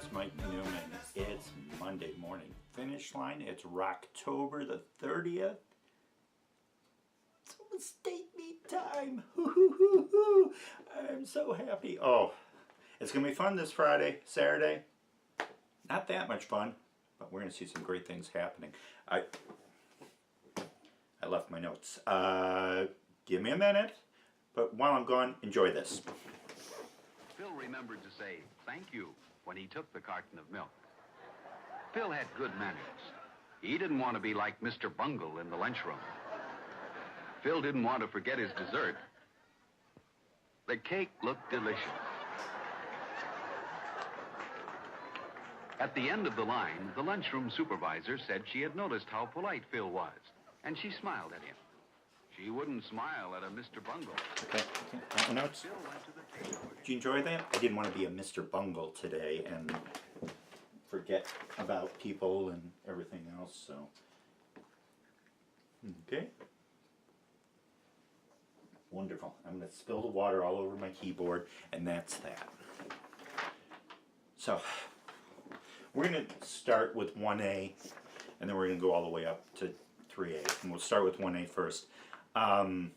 it's Mike Newman. It's Monday morning finish line. It's Rocktober the 30th. It's almost state meet time. I'm so happy. Oh, it's going to be fun this Friday, Saturday. Not that much fun, but we're going to see some great things happening. I left my notes. Give me a minute, but while I'm gone, enjoy this. Phil remembered to say thank you when he took the carton of milk. Phil had good manners. He didn't want to be like Mr. Bungle in the lunchroom. Phil didn't want to forget his dessert. The cake looked delicious. At the end of the line, the lunchroom supervisor said she had noticed how polite Phil was, and she smiled at him. She wouldn't smile at a Mr. Bungle. Okay. Notes. Phil went to the table. Did you enjoy that? I didn't want to be a Mr. Bungle today and forget about people and everything else, so. Okay. Wonderful. I'm going to spill the water all over my keyboard, and that's that. So, we're going to start with 1A, and then we're going to go all the way up to 3A. And we'll start with 1A first. Carlinville,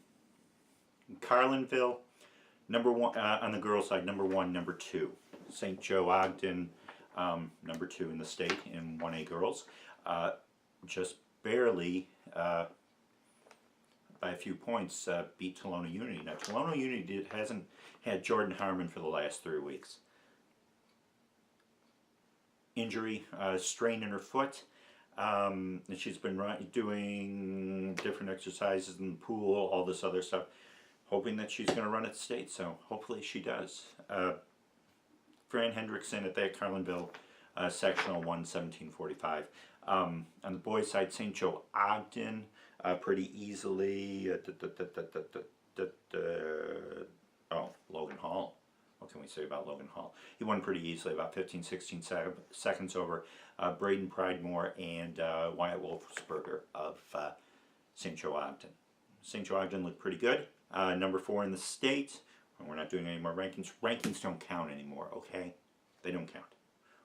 number one on the girls' side, number 1, number 2. St. Joe Ogden, number 2 in the state in 1A girls. Just barely, by a few points, beat Tolono Unity. Now, Tolono Unity hasn't had Jordan Harmon for the last 3 weeks. Injury, strain in her foot. And she's been doing different exercises in the pool, all this other stuff, hoping that she's going to run at state, so hopefully she does. Fran Hendrickson at that Carlinville sectional won 17:45. On the boys' side, St. Joe Ogden pretty easily. Logan Hall. What can we say about Logan Hall? He won pretty easily, about 15-16 seconds over Braden Pridemore and Wyatt Wolfsberger of St. Joe Ogden. St. Joe Ogden looked pretty good. Number 4 in the state. We're not doing any more rankings. Rankings don't count anymore, okay? They don't count.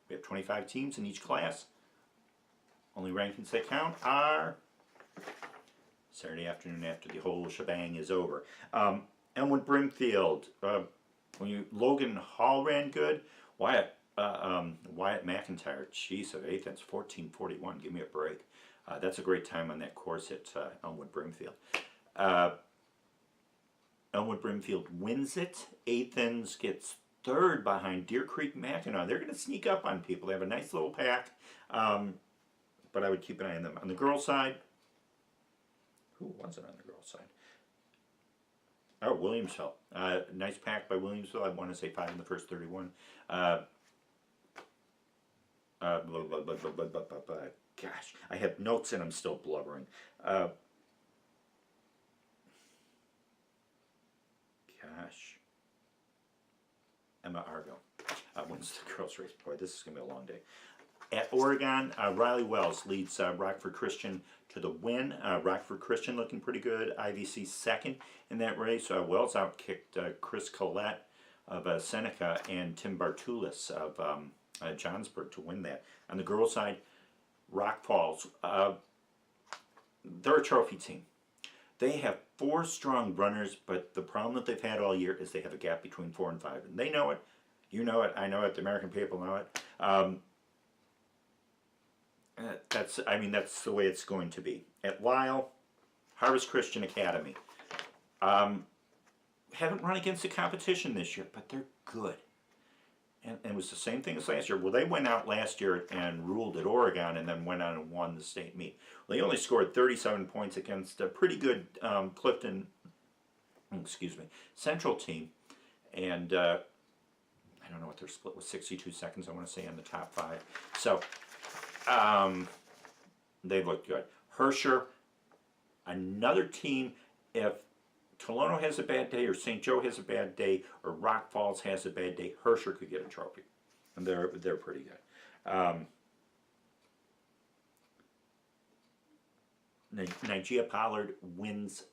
We have 25 teams in each class. Only rankings that count are Saturday afternoon after the whole shebang is over. Elmwood Brimfield. Logan Hall ran good. Wyatt McIntyre, jeez of 8th, that's 14:41. Give me a break. That's a great time on that course at Elmwood Brimfield. Elmwood Brimfield wins it. Athens gets 3rd behind Deer Creek Mackinac. They're going to sneak up on people. They have a nice little pack, but I would keep an eye on them. On the girls' side, who was it on the girls' side? Oh, Williamsville. Nice pack by Williamsville. I want to say 5 in the first 31. Gosh, I have notes and I'm still blubbering. Emma Argo wins the girls' race. Boy, this is going to be a long day. At Oregon, Riley Wells leads Rockford Christian to the win. Rockford Christian looking pretty good. IVC 2nd in that race. Wells outkicked Chris Collette of Seneca and Tim Bartulis of Johnsburg to win that. On the girls' side, Rock Falls. They're a trophy team. They have 4 strong runners, but the problem that they've had all year is they have a gap between 4 and 5. And they know it. You know it. I know it. The American people know it. That's the way it's going to be. At Lyle, Harvest Christian Academy. Haven't run against the competition this year, but they're good. And it was the same thing as last year. Well, they went out last year and ruled at Oregon and then went on and won the state meet. Well, they only scored 37 points against a pretty good Clifton, Central team. And I don't know what their split was, 62 seconds, I want to say, in the top 5. So, they look good. Herscher, another team, if Tolono has a bad day or St. Joe has a bad day or Rock Falls has a bad day, Herscher could get a trophy. And they're pretty good. Nigeria Pollard wins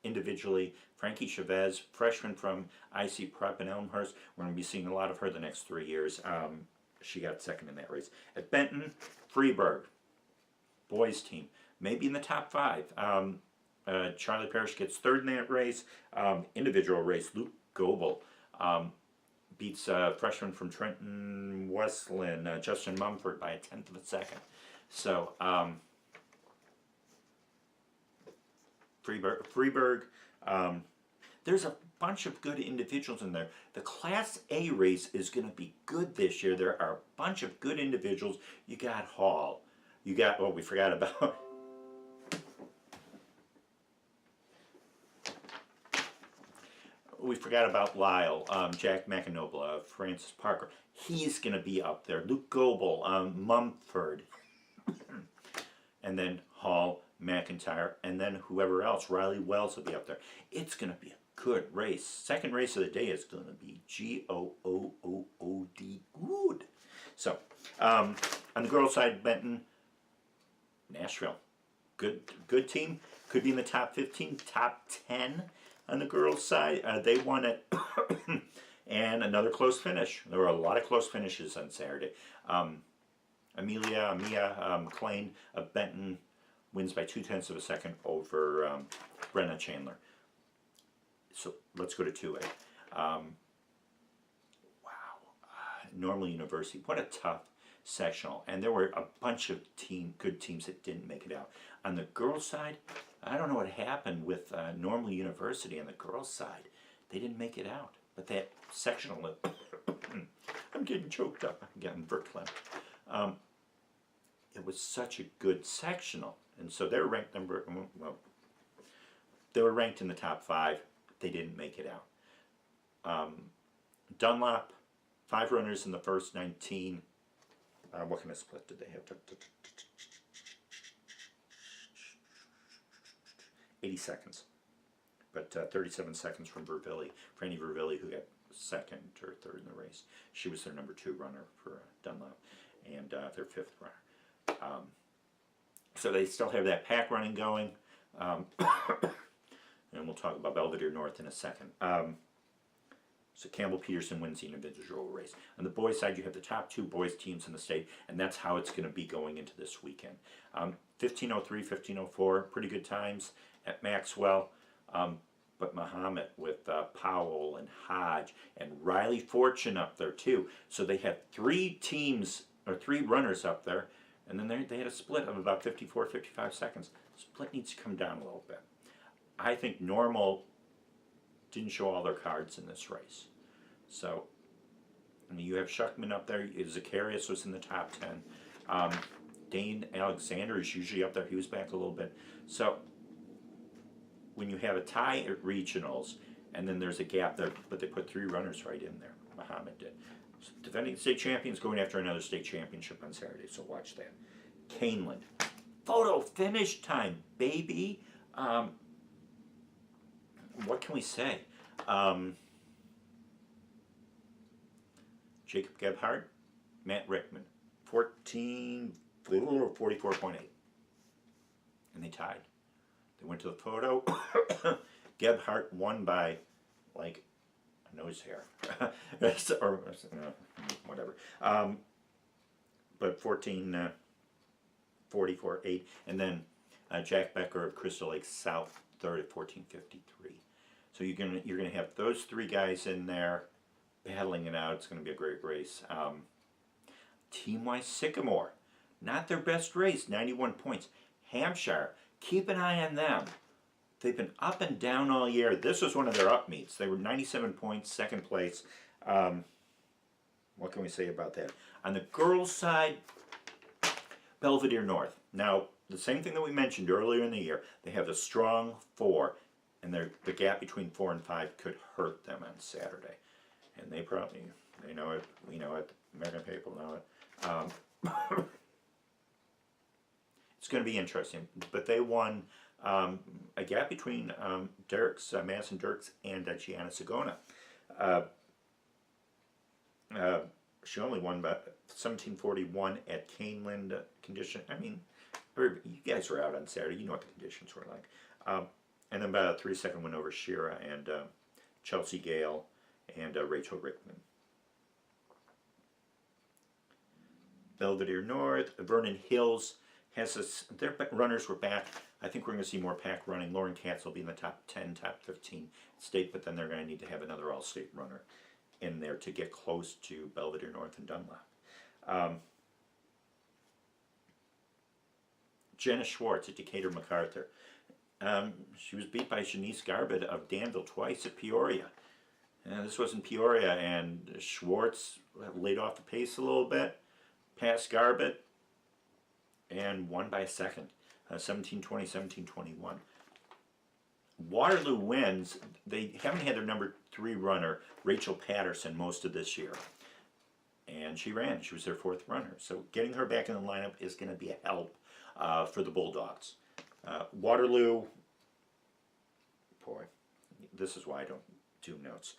individually. Frankie Chavez, freshman from IC Prep in Elmhurst. We're going to be seeing a lot of her the next 3 years. she got second in that race. At Benton, Freeburg, boys team, maybe in the top 5. Charlie Parrish gets third in that race. Individual race, Luke Goebel beats a freshman from Trenton Westland, Justin Mumford, by a tenth of a second. So Freeburg, there's a bunch of good individuals in there. The Class A race is going to be good this year. There are a bunch of good individuals. You got Hall. You got, well, we forgot about Lyle, Jack McAnobla, Francis Parker. He's going to be up there. Luke Goebel, Mumford, and then Hall, McIntyre, and then whoever else. Riley Wells will be up there. It's going to be a good race. Second race of the day is going to be G-O-O-O-O-D, good. So, on the girls' side, Benton, Nashville, good team. Could be in the top 15, top 10 on the girls' side. They won it, and another close finish. There were a lot of close finishes on Saturday. Mia McLean of Benton wins by 0.2 of a second over Brenna Chandler. So let's go to 2A. Wow. Normal University, what a tough sectional. And there were a bunch of good teams that didn't make it out. On the girls' side, I don't know what happened with Normal University on the girls' side. They didn't make it out. But that sectional, I'm getting choked up. I'm getting verklempt. It was such a good sectional. And so they were ranked they were ranked in the top 5. They didn't make it out. Dunlop, 5 runners in the first 19. What kind of split did they have? 80 seconds. But 37 seconds from Vervilli, Franny Vervilli, who got second or third in the race. She was their number 2 runner for Dunlop, and their 5th runner. So they still have that pack running going. And we'll talk about Belvedere North in a second. So Campbell Peterson wins the individual race. On the boys' side, you have the top 2 boys' teams in the state, and that's how it's going to be going into this weekend. 15:03, 15:04, pretty good times at Maxwell. But Muhammad with Powell and Hodge and Riley Fortune up there too. So they had 3 teams, or 3 runners up there, and then they had a split of about 54, 55 seconds. Split needs to come down a little bit. I think Normal didn't show all their cards in this race. So, I mean, you have Shuckman up there. Zacharias was in the top 10. Dane Alexander is usually up there. He was back a little bit. So, when you have a tie at regionals, and then there's a gap there, but they put 3 runners right in there. Muhammad did. So defending state champions going after another state championship on Saturday, so watch that. Caneland. Photo finish time, baby. What can we say? Jacob Gebhardt, Matt Rickman, 44.8. And they tied. They went to the photo. Gebhardt won by, like, a nose hair. Or whatever. But 44.8. And then Jack Becker of Crystal Lake South, third at 14.53. So you're gonna have those 3 guys in there battling it out. It's gonna be a great race. Team-wise, Sycamore, not their best race, 91 points. Hampshire, keep an eye on them. They've been up and down all year. This was one of their up meets. They were 97 points, second place. What can we say about that? On the girls' side, Belvedere North. Now, the same thing that we mentioned earlier in the year. They have the strong 4, and the gap between 4 and 5 could hurt them on Saturday. And they know it, we know it, American people know it. It's going to be interesting. But they won a gap between Dirks, Madison Dirks, and Gianna Sagona. She only won by 17:41 at Caneland condition. I mean, you guys were out on Saturday. You know what the conditions were like. And then about a 3-second win over Shira and Chelsea Gale and Rachel Rickman. Belvedere North, Vernon Hills has their runners were back. I think we're going to see more pack running. Lauren Katz will be in the top 10, top 15 state, but then they're going to need to have another all-state runner in there to get close to Belvedere North and Dunlap. Jenna Schwartz at Decatur MacArthur. She was beat by Janice Garbett of Danville twice at Peoria. This wasn't Peoria, and Schwartz laid off the pace a little bit, passed Garbett, and won by a second, 17-20, 17-21. Waterloo wins. They haven't had their number 3 runner, Rachel Patterson, most of this year. And she ran. She was their 4th runner. So getting her back in the lineup is going to be a help for the Bulldogs. Waterloo, boy, this is why I don't do notes.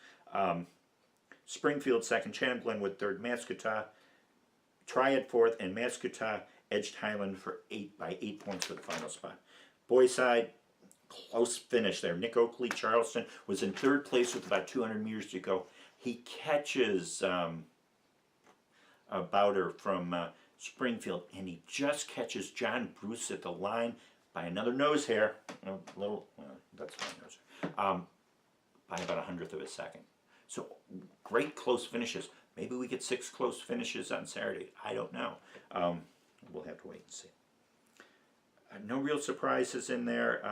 Springfield 2nd, Chatham Glenwood 3rd, Mascota, Triad 4th, and Mascota edged Highland by 8 points for the final spot. Boys side, close finish there. Nick Oakley, Charleston, was in 3rd place with about 200 meters to go. He catches a bouter from Springfield, and he just catches John Bruce at the line by another nose hair. That's my nose hair. By about 100th of a second. So great close finishes. Maybe we get 6 close finishes on Saturday. I don't know. We'll have to wait and see. No real surprises in there.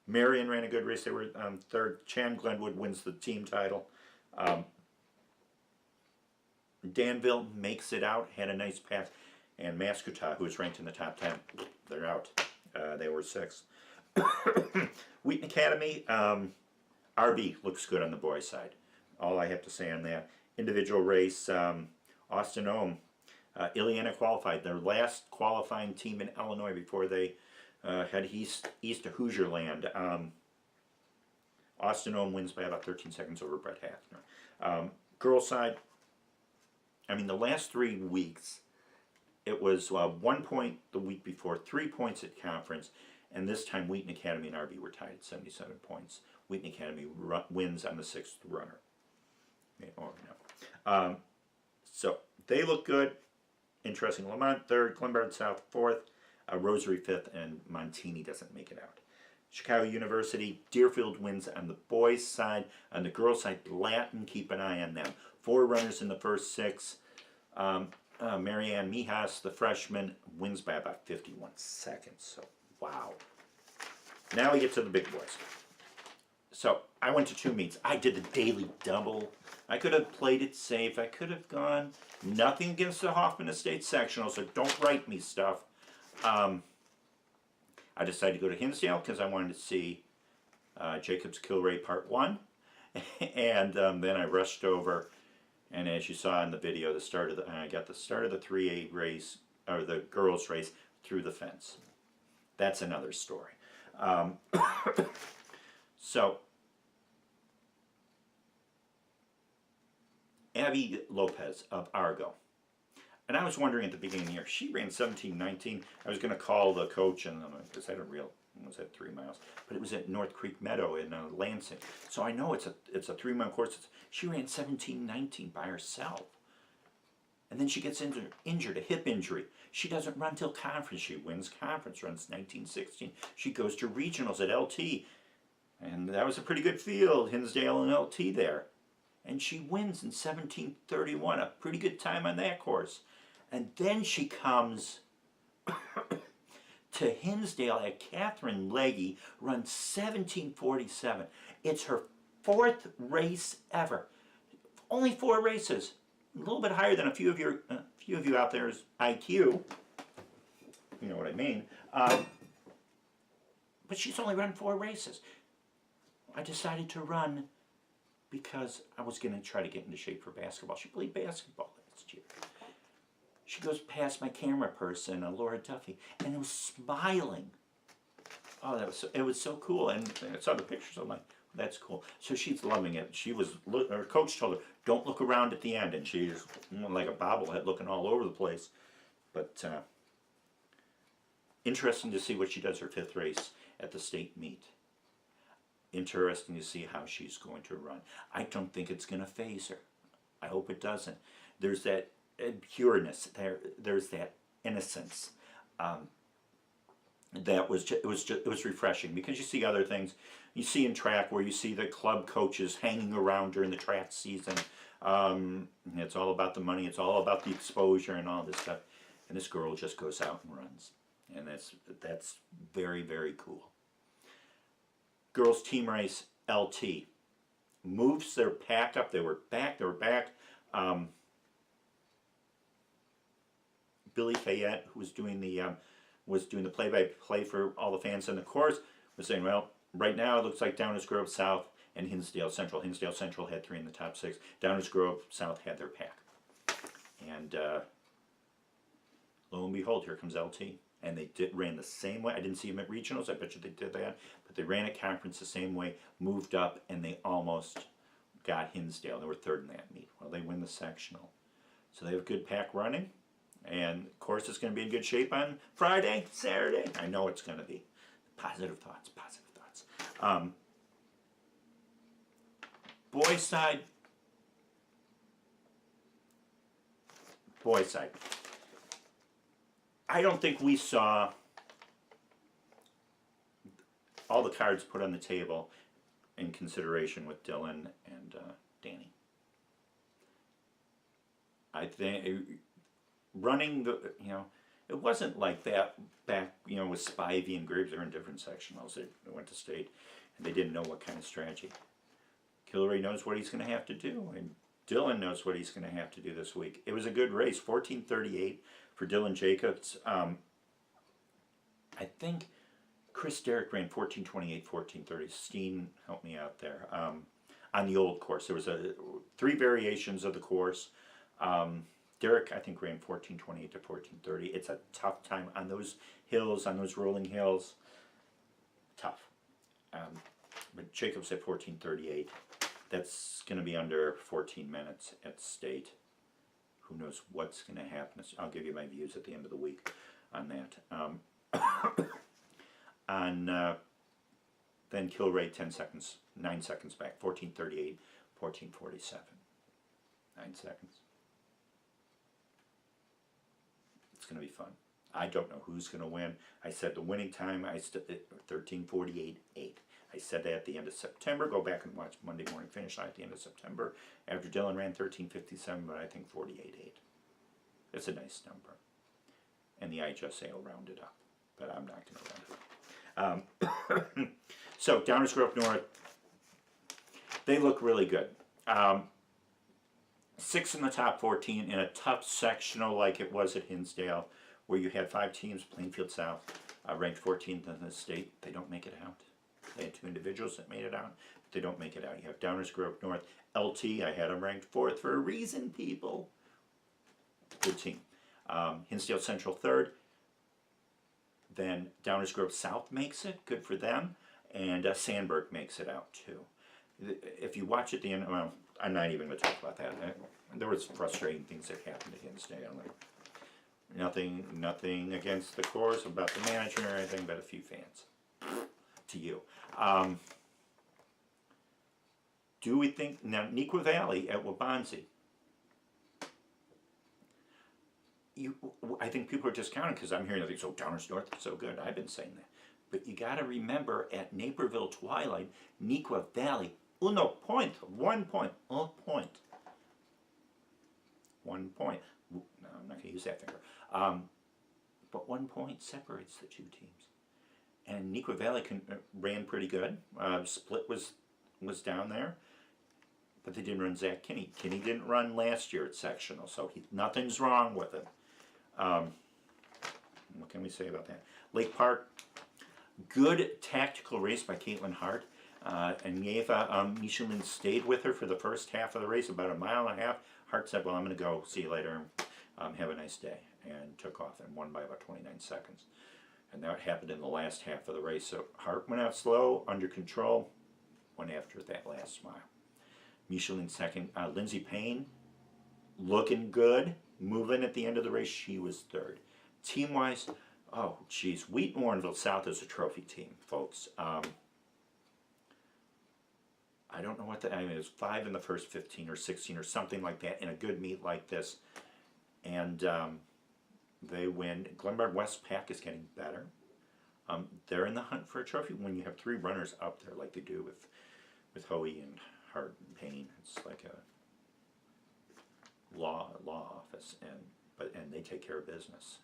Marion ran a good race. They were 3rd. Chan Glenwood wins the team title. Danville makes it out, had a nice pass. And Mascota, who was ranked in the top 10, they're out. They were 6th. Wheaton Academy, RB looks good on the boys' side. All I have to say on that. Individual race, Austin Ohm, Ileana qualified. Their last qualifying team in Illinois before they head east to Hoosier Land. Austin Ohm wins by about 13 seconds over Brett Hafner. Girls' side, I mean, the last 3 weeks, it was 1 point the week before, 3 points at conference, and this time Wheaton Academy and RB were tied at 77 points. Wheaton Academy wins on the 6th runner. So they look good. Interesting. Lamont 3rd, Glenbard South 4th, Rosary 5th, and Montini doesn't make it out. Chicago University, Deerfield wins on the boys' side. On the girls' side, Blanton, keep an eye on them. 4 runners in the first 6. Marianne Mijas, the freshman, wins by about 51 seconds. So, wow. Now we get to the big boys. So, I went to 2 meets. I did the daily double. I could have played it safe. I could have gone. Nothing against the Hoffman Estate sectional, so don't write me stuff. I decided to go to Hinsdale because I wanted to see Jacob's Kilray Part 1. And then I rushed over, and as you saw in the video, I got the start of the 3A race, or the girls' race, through the fence. That's another story. So, Abby Lopez of Argo. And I was wondering at the beginning of the year, she ran 17:19. I was going to call the coach, and because I had a real, it was at 3 miles, but it was at North Creek Meadow in Lansing. So I know it's a 3-mile course. She ran 17:19 by herself. And then she gets injured, a hip injury. She doesn't run till conference. She wins conference, runs 19:16. She goes to regionals at LT. And that was a pretty good field, Hinsdale and LT there. And she wins in 17:31, a pretty good time on that course. And then she comes to Hinsdale at Catherine Legge, runs 17:47. It's her 4th race ever. Only 4 races. A little bit higher than a few of you out there's IQ. You know what I mean. But she's only run 4 races. I decided to run because I was going to try to get into shape for basketball. She played basketball last year. She goes past my camera person, Laura Duffy, and was smiling. Oh, it was so cool. And I saw the pictures. I'm like, that's cool. So she's loving it. Her coach told her, don't look around at the end. And she's like a bobblehead looking all over the place. But interesting to see what she does her 5th race at the state meet. Interesting to see how she's going to run. I don't think it's going to phase her. I hope it doesn't. There's that pureness. There's that innocence. That was it was refreshing, because you see other things. You see in track where you see the club coaches hanging around during the track season. It's all about the money. It's all about the exposure and all this stuff. And this girl just goes out and runs, and that's very, very cool. Girls team race, LT moves their pack up. They were back. Billy Fayette, who was doing the play-by-play for all the fans in the course, was saying, well, right now it looks like Downers Grove South and Hinsdale Central. Hinsdale Central had 3 in the top 6. Downers Grove South had their pack. And lo and behold, here comes LT. And they ran the same way. I didn't see them at regionals. I bet you they did that. But they ran at conference the same way, moved up, and they almost got Hinsdale. They were 3rd in that meet. Well, they win the sectional. So they have a good pack running. And of course, it's going to be in good shape on Friday, Saturday. I know it's going to be. Positive thoughts, positive thoughts. Boys side. I don't think we saw all the cards put on the table in consideration with Dylan and Danny. I think running it wasn't like that back, with Spivey and Griggs. They're in different sectionals. They went to state, and they didn't know what kind of strategy. Kilray knows what he's going to have to do, and Dylan knows what he's going to have to do this week. It was a good race, 14:38 for Dylan Jacobs. I think Chris Derrick ran 14:28, 14:30. Steen helped me out there. On the old course, there was 3 variations of the course. Derek, I think, ran 14:28 to 14:30. It's a tough time on those hills, on those rolling hills. Tough. But Jacobs at 14:38. That's going to be under 14 minutes at state. Who knows what's going to happen? I'll give you my views at the end of the week on that. Then Kilray 9 seconds back, 14:38, 14:47. 9 seconds. It's going to be fun. I don't know who's going to win. I said the winning time, 13:48.8. I said that at the end of September. Go back and watch Monday Morning Finish Line at the end of September. After Dylan ran 13:57, but I think 48.8. It's a nice number. And the IHSA will round it up. But I'm not going to round it up. So, Downers Grove North, they look really good. 6 in the top 14 in a tough sectional like it was at Hinsdale, where you had 5 teams. Plainfield South ranked 14th in the state. They don't make it out. They had 2 individuals that made it out, but they don't make it out. You have Downers Grove North, LT. I had them ranked 4th for a reason, people. Good team. Hinsdale Central 3rd. Then Downers Grove South makes it. Good for them. And Sandburg makes it out too. If you watch at the end, well, I'm not even going to talk about that. There was frustrating things that happened at Hinsdale. Nothing against the course, about the manager or anything, but a few fans. To you. Do we think, now Neuqua Valley at Waubonsee, I think people are discounting because I'm hearing things, oh, Downers North is so good. I've been saying that. But you got to remember, at Naperville Twilight, Neuqua Valley, 1 point. 1 point. 1 point. 1 point. No, I'm not going to use that finger. But 1 point separates the 2 teams. And Neuqua Valley ran pretty good. Split was down there. But they didn't run Zach Kinney. Kinney didn't run last year at sectional, so nothing's wrong with him. What can we say about that? Lake Park, good tactical race by Caitlin Hart. And Yeva Michelin stayed with her for the first half of the race, about 1.5 miles. Hart said, well, I'm going to go. See you later. Have a nice day. And took off and won by about 29 seconds. And that happened in the last half of the race. So Hart went out slow, under control, went after that last mile. Michelin second. Lindsay Payne, looking good, moving at the end of the race. She was 3rd. Team-wise, oh, geez, Wheaton Warrenville South is a trophy team, folks. I don't know what I mean, it was 5 in the first 15 or 16 or something like that in a good meet like this. and they win. Glenbard West pack is getting better. They're in the hunt for a trophy when you have 3 runners up there like they do with Hoey and Hart and Payne. It's like a law office, and they take care of business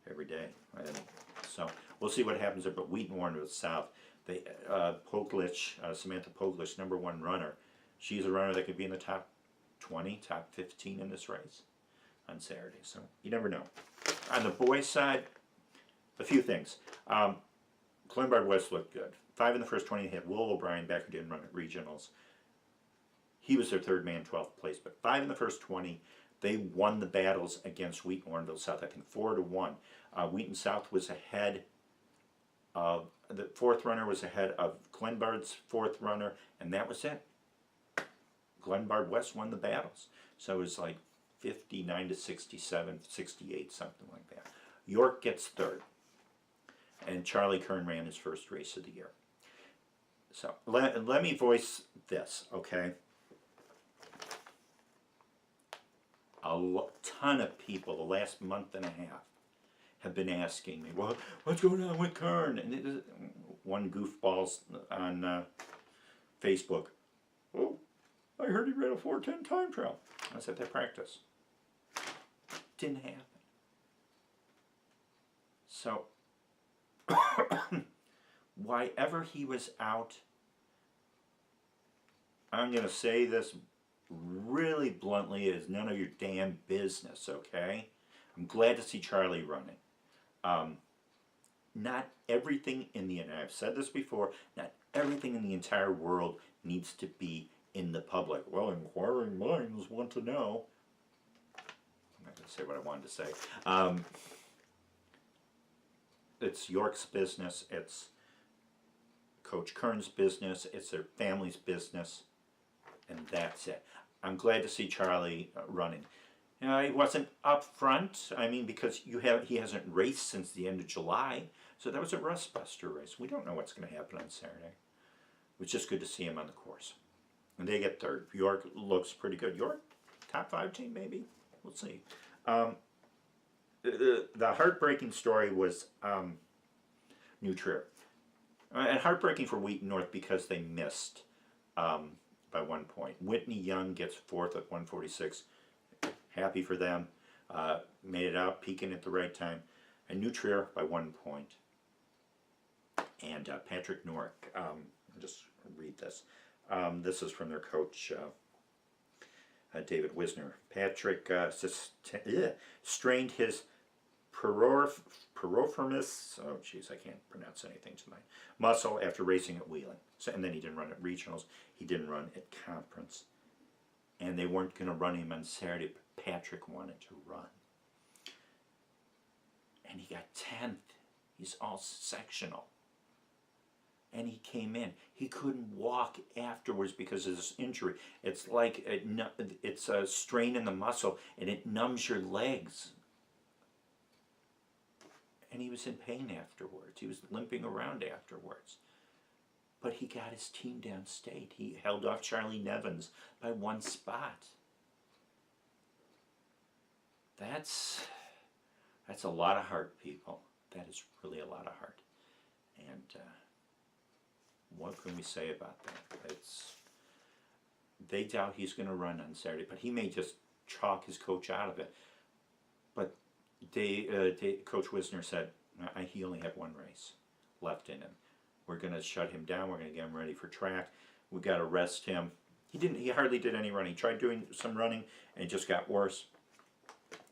every day. And so we'll see what happens there. But Wheaton Warren to the south, they Poglich, Samantha Poglich, #1 runner. She's a runner that could be in the top 20, top 15 in this race on Saturday. So you never know. On the boys' side, a few things. Glenbard West looked good. 5 in the first 20. They had Will O'Brien back, who didn't run at regionals. He was their 3rd man, 12th place. But 5 in the first 20. They won the battles against Wheaton Warrenville South, I think 4-1. Wheaton South was ahead of, the 4th runner was ahead of Glenbard's 4th runner, and that was it. Glenbard West won the battles. So it was like 59-67, 68, something like that. York gets 3rd. And Charlie Kern ran his first race of the year. So let me voice this, okay? A ton of people the last month and a half have been asking me, well, what's going on with Kern? And one goofball's on Facebook, oh, I heard he ran a 4:10 time trial. I said, that practice. Didn't happen. So, why ever he was out, I'm going to say this really bluntly, is none of your damn business, okay? I'm glad to see Charlie running. Not everything in the, and I've said this before, not everything in the entire world needs to be in the public. Well, inquiring minds want to know. I'm not going to say what I wanted to say. It's York's business, it's Coach Kern's business, it's their family's business, and that's it. I'm glad to see Charlie running. He wasn't up front, I mean, because he hasn't raced since the end of July, so that was a rust buster race. We don't know what's going to happen on Saturday. It was just good to see him on the course. And they get 3rd. York looks pretty good. York, top 5 team maybe? We'll see. The heartbreaking story was New Trier. And heartbreaking for Wheaton North because they missed by 1 point. Whitney Young gets 4th at 1:46. Happy for them. Made it out, peaking at the right time. And New Trier by 1 point. And Patrick Norick, I'll just read this. This is from their coach, David Wisner. Patrick strained his piriformis, oh jeez, I can't pronounce anything tonight, muscle after racing at Wheeling. So, and then he didn't run at regionals, he didn't run at conference. And they weren't going to run him on Saturday, but Patrick wanted to run. And he got 10th. He's all sectional. And he came in. He couldn't walk afterwards because of this injury. It's like it's a strain in the muscle, and it numbs your legs. And he was in pain afterwards. He was limping around afterwards. But he got his team downstate. He held off Charlie Nevins by 1 spot. That's a lot of heart, people. That is really a lot of heart. And what can we say about that? They doubt he's going to run on Saturday, but he may just chalk his coach out of it. But Coach Wisner said, he only had 1 race left in him. We're going to shut him down. We're going to get him ready for track. We got to rest him. He hardly did any running. He tried doing some running, and it just got worse.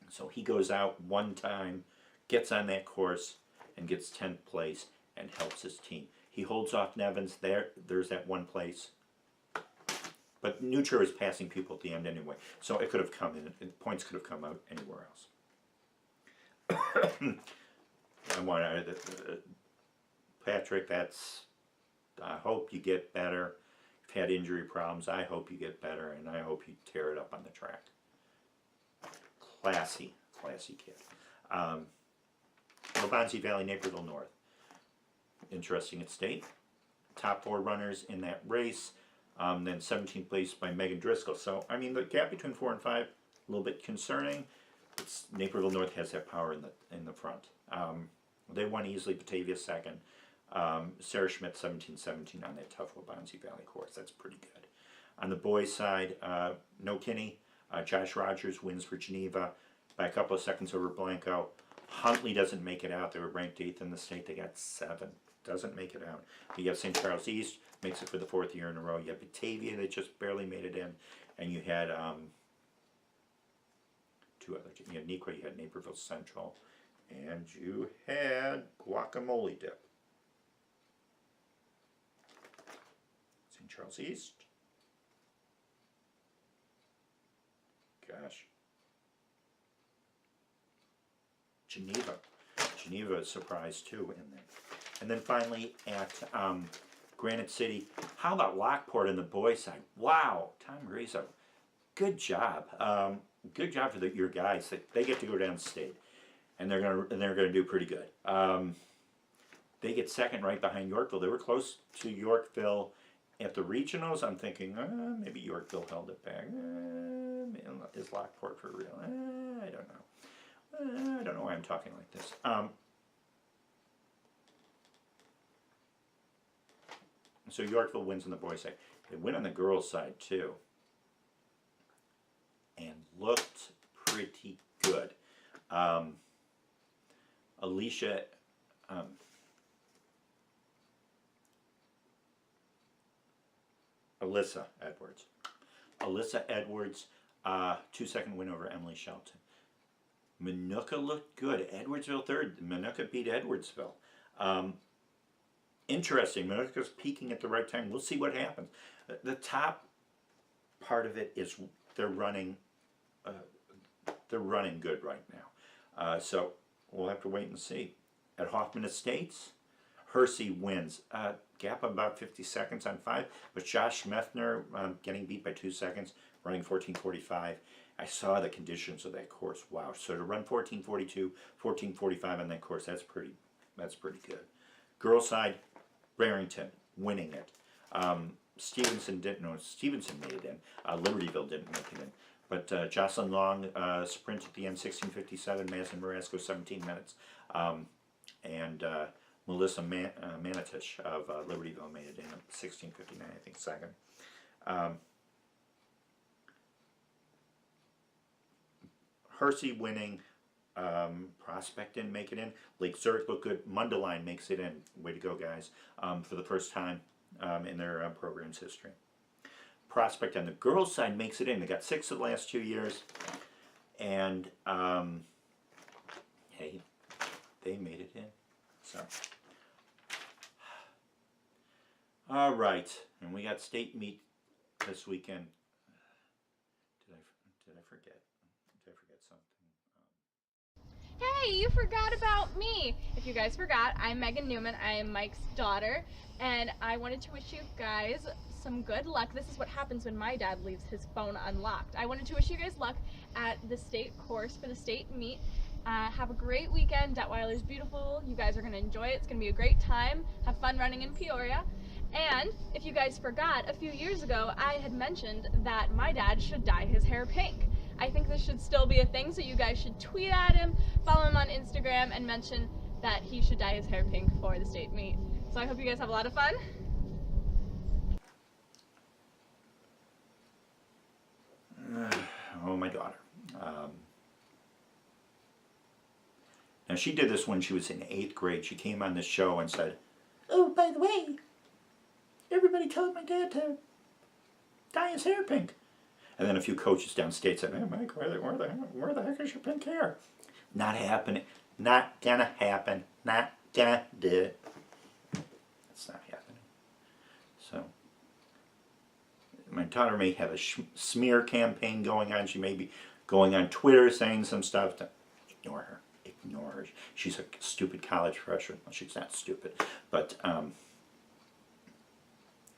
So he goes out 1 time, gets on that course, and gets 10th place, and helps his team. He holds off Nevins there. There's that 1 place. But New Trier is passing people at the end anyway. So it could have come in. Points could have come out anywhere else. I want Patrick, I hope you get better. You've had injury problems. I hope you get better, and I hope you tear it up on the track. Classy kid. Waubonsee Valley, Naperville North. Interesting at state. Top 4 runners in that race. Then 17th place by Megan Driscoll. So, I mean, the gap between 4 and 5, a little bit concerning. Naperville North has that power in the front. They won easily. Batavia second. Sarah Schmidt 17-17 on that tough Wabansie Valley course. That's pretty good. On the boys' side, no Kinney. Josh Rogers wins for Geneva by a couple of seconds over Blanco. Huntley doesn't make it out. They were ranked 8th in the state. They got 7. Doesn't make it out. You have St. Charles East, makes it for the 4th year in a row. You have Batavia that just barely made it in. And you had two other teams. You had Nequa, you had Naperville Central, and you had Guacamole Dip. St. Charles East. Gosh. Geneva is surprised too in there. And then finally at Granite City, how about Lockport on the boys' side? Wow, Tom Rizzo, good job. Good job for your guys. They get to go down state, and they're gonna do pretty good. They get second right behind Yorkville. They were close to Yorkville at the regionals. I'm thinking maybe Yorkville held it back. Is Lockport for real? I don't know. I don't know why I'm talking like this. So Yorkville wins on the boys' side. They win on the girls' side too, and looked pretty good. Alyssa Edwards. Alyssa Edwards, 2-second win over Emily Shelton. Minooka looked good. Edwardsville third. Minooka beat Edwardsville. Interesting. Minooka's peaking at the right time. We'll see what happens. The top part of it is they're running good right now. So we'll have to wait and see. At Hoffman Estates, Hersey wins. Gap of about 50 seconds on 5, but Josh Methner getting beat by 2 seconds, running 14:45. I saw the conditions of that course. Wow. So to run 14:42, 14:45 on that course, that's pretty good. Girls' side, Barrington winning it. Stevenson made it in. Libertyville didn't make it in. But Jocelyn Long sprint at the end, 16:57. Madison Marasco, 17 minutes. And Melissa Manitish of Libertyville made it in, 16:59, I think, second. Hersey winning. Prospect didn't make it in. Lake Zurich looked good. Mundelein makes it in. Way to go, guys. For the first time in their program's history. Prospect on the girls' side makes it in. They got 6 of the last 2 years. And, hey, they made it in. So, all right. And we got state meet this weekend. Did I forget? Did I forget something? Hey, you forgot about me! If you guys forgot, I'm Megan Newman. I am Mike's daughter, and I wanted to wish you guys some good luck. This is what happens when my dad leaves his phone unlocked. I wanted to wish you guys luck at the state course for the state meet. Have a great weekend. Detweiler's beautiful. You guys are going to enjoy it. It's going to be a great time. Have fun running in Peoria. And if you guys forgot, a few years ago, I had mentioned that my dad should dye his hair pink. I think this should still be a thing, so you guys should tweet at him, follow him on Instagram, and mention that he should dye his hair pink for the state meet. So I hope you guys have a lot of fun. Oh, my daughter. Now, she did this when she was in 8th grade. She came on this show and said, "Oh, by the way, everybody told my dad to dye his hair pink." And then a few coaches downstate said, "Hey, Mike, where the heck is your pink hair?" Not happening. Not gonna happen. Not gonna do it. It's not happening. So, my daughter may have a smear campaign going on. She may be going on Twitter saying some stuff. Ignore her. Ignore her. She's a stupid college freshman. Well, she's not stupid, but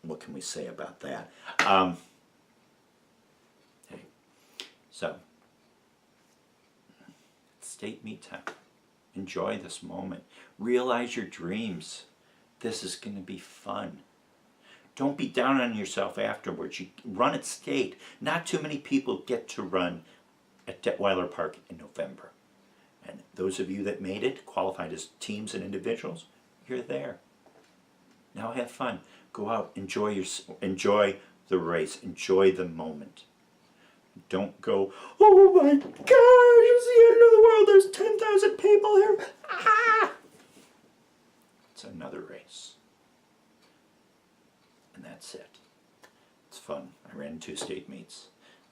what can we say about that? Hey, so state meet time. Enjoy this moment. Realize your dreams. This is going to be fun. Don't be down on yourself afterwards. You run at state. Not too many people get to run at Detweiler Park in November. And those of you that made it, qualified as teams and individuals, you're there. Now have fun. Go out, enjoy the race, enjoy the moment. Don't go, oh my gosh, it's the end of the world, there's 10,000 people here. Ah! It's another race. And that's it. It's fun. I ran 2 state meets.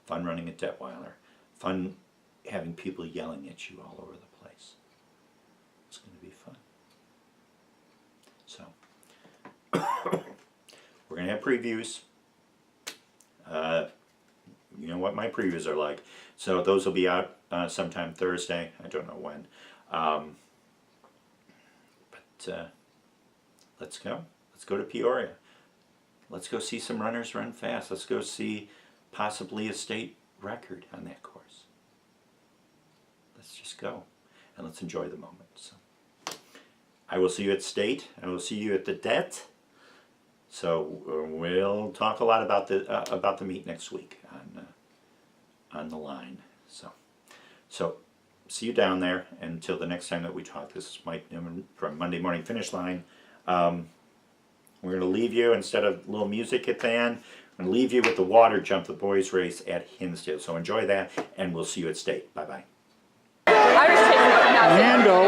Fun running at Detweiler. Fun having people yelling at you all over the place. It's going to be fun. So, we're going to have previews. You know what my previews are like. So those will be out sometime Thursday. I don't know when. But let's go. Let's go to Peoria. Let's go see some runners run fast. Let's go see possibly a state record on that course. Let's just go and let's enjoy the moment. So, I will see you at state. I will see you at the Det. So we'll talk a lot about the meet next week on the line. So see you down there. Until the next time that we talk, this is Mike Newman from Monday Morning Finish Line. We're going to leave you, instead of a little music at the end, I'm going to leave you with the water jump, the boys race at Hinsdale. So enjoy that, and we'll see you at state. Bye-bye. Nando